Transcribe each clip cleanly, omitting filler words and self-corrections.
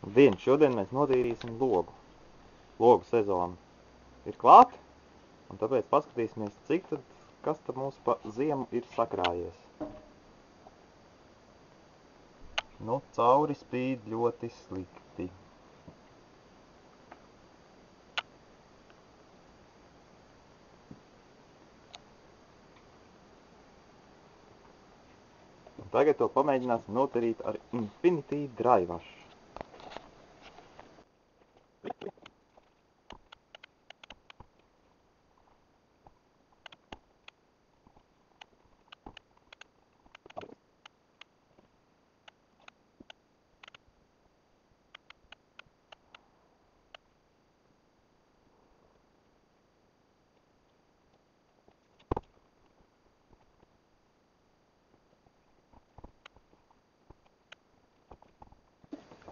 Labdien, šodien mēs notīrīsim logu. Logu sezona ir klāt, un tāpēc paskatīsimies, kas tad mums pa ziemu ir sakrājies. Nu, cauri spīd ļoti slikti. Un tagad to pamēģināsim notīrīt ar Infinity Dry Wash.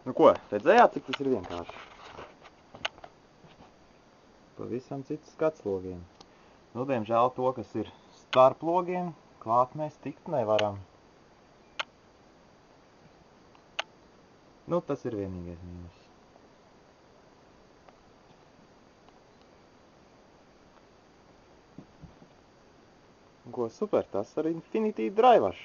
Nu ko, redzējāt, cik tas ir vienkārši? Pavisam cits skats logiem. Nu, diemžēl to, kas ir starp logiem, klāt mēs tikt nevaram. Nu, tas ir vienīgais mīnus. Ko super, tas ar Infinity Dry Wash.